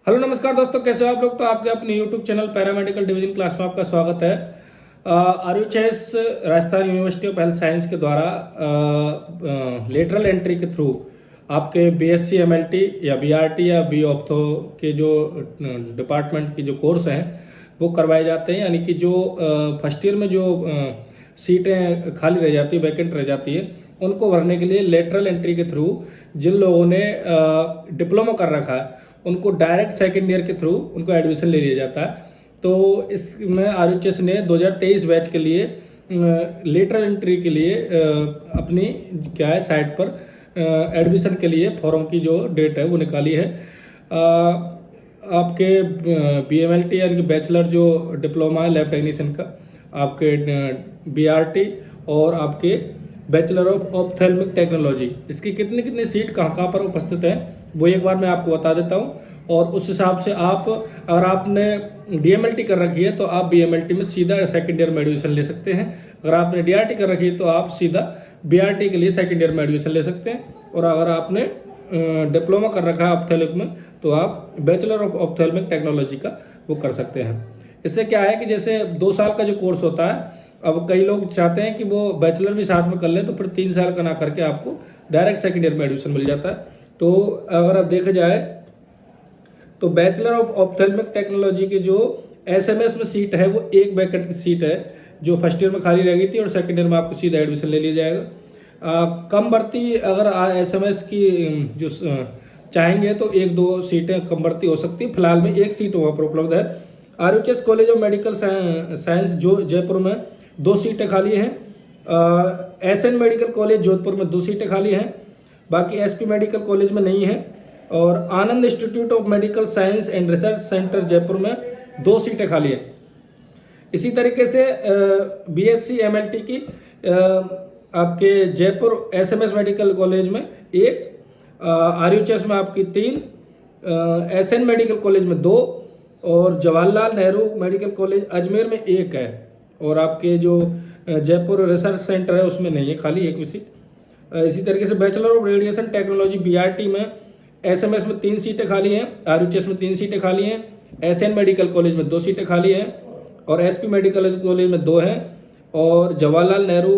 Hello नमस्कार दोस्तों, कैसे हो आप लोग। तो आपके अपने YouTube channel paramedical division class में आपका स्वागत है। RUHS Rajasthan university of health science के द्वारा लेटरल एंट्री के थ्रू आपके BSc MLT या BRT या बी ऑप्थो के जो डिपार्टमेंट की जो कोर्स हैं वो करवाए जाते हैं। यानी कि जो फर्स्ट ईयर में जो सीटें खाली रह जाती है, वैकेंट रह जाती है, उनको भरने के लिए लेटरल एंट्री के थ्रू जिन लोगों ने डिप्लोमा कर रखा है उनको डायरेक्ट सेकेंड ईयर के थ्रू उनको एडमिशन ले लिया जाता है। तो इसमें RUHS ने 2023 बैच के लिए लेटरल एंट्री के लिए अपनी क्या है साइट पर एडमिशन के लिए फॉर्म की जो डेट है वो निकाली है। आपके BMLT यानी कि बैचलर जो डिप्लोमा है लैब टेक्नीशियन का, आपके BRT और आपके बैचलर ऑफ ऑप्थेल्मिक टेक्नोलॉजी, इसकी कितनी कितनी सीट कहाँ पर उपस्थित है वो एक बार मैं आपको बता देता हूँ। और उस हिसाब से आप अगर आपने DMLT कर रखी है तो आप BMLT में सीधा सेकेंड ईयर में एडमिशन ले सकते हैं। अगर आपने DRT कर रखी है तो आप सीधा BRT के लिए सेकेंड ईयर में एडमिशन ले सकते हैं। और अगर आपने डिप्लोमा कर रखा है ऑप्थेल्मिक में तो आप बैचलर ऑफ ऑप्थेल्मिक टेक्नोलॉजी का वो कर सकते हैं। इससे क्या है कि जैसे 2 साल का जो कोर्स होता है, अब कई लोग चाहते हैं कि वो बैचलर भी साथ में कर लें, तो फिर 3 साल का ना करके आपको डायरेक्ट सेकेंड ईयर में एडमिशन मिल जाता है। तो अगर आप देखा जाए तो बैचलर ऑफ ऑप्थेल्मिक टेक्नोलॉजी की जो SMS में सीट है वो एक वैकेंट की सीट है जो फर्स्ट ईयर में खाली रह गई थी, और सेकेंड ईयर में आपको सीधा एडमिशन ले लिया जाएगा। कम भर्ती अगर SMS की जो चाहेंगे तो 1-2 सीटें कम भर्ती हो सकती है। फिलहाल में एक सीट वहाँ पर उपलब्ध है। RUHS college of medical science जो जयपुर में 2 सीटें खाली हैं। SN मेडिकल कॉलेज जोधपुर में 2 सीटें खाली हैं। बाकी SP मेडिकल कॉलेज में नहीं है। और Anand institute of medical science and research centre Jaipur में 2 सीटें खाली हैं। इसी तरीके से BSc MLT की आपके जयपुर SMS मेडिकल कॉलेज में 1, RUHS में आपकी 3, SN मेडिकल कॉलेज में 2 और जवाहरलाल नेहरू मेडिकल कॉलेज अजमेर में 1 है। और आपके जो जयपुर रिसर्च सेंटर है उसमें नहीं है, खाली 1 सीट। इसी तरीके से bachelor of radiation technology BRT में SMS में 3 सीटें खाली हैं, RUHS में 3 सीटें खाली हैं, SN मेडिकल कॉलेज में 2 सीटें खाली हैं और SP मेडिकल कॉलेज में 2 हैं और जवाहरलाल नेहरू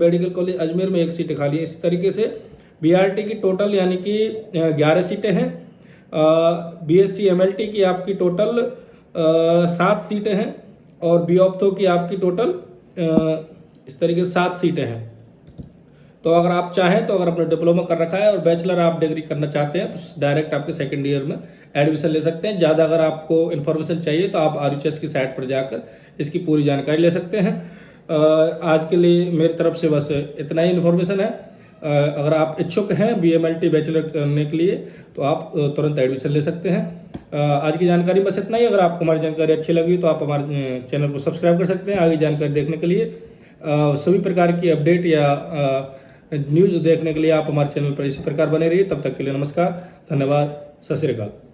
मेडिकल कॉलेज अजमेर में 1 सीटें खाली है। इस तरीके से BRT की टोटल यानी कि 11 सीटें हैं। BSc MLT की आपकी टोटल 7 सीटें हैं और बी ऑप्थो की आपकी टोटल इस तरीके से 7 सीटें हैं। तो अगर आप चाहें तो अगर आपने डिप्लोमा कर रखा है और बैचलर आप डिग्री करना चाहते हैं तो डायरेक्ट आपके सेकंड ईयर में एडमिशन ले सकते हैं। ज़्यादा अगर आपको इन्फॉर्मेशन चाहिए तो आप RUHS की साइट पर जाकर इसकी पूरी जानकारी ले सकते हैं। आज के लिए मेरी तरफ से बस इतना ही इन्फॉर्मेशन है। अगर आप इच्छुक हैं BMLT बैचलर करने के लिए तो आप तुरंत एडमिशन ले सकते हैं। आज की जानकारी बस इतना ही। अगर आपको हमारी जानकारी अच्छी लगी तो आप हमारे चैनल को सब्सक्राइब कर सकते हैं आगे जानकारी देखने के लिए। सभी प्रकार की अपडेट या न्यूज़ देखने के लिए आप हमारे चैनल पर इसी प्रकार बने रहिए। तब तक के लिए नमस्कार, धन्यवाद, सत श्री अकाल।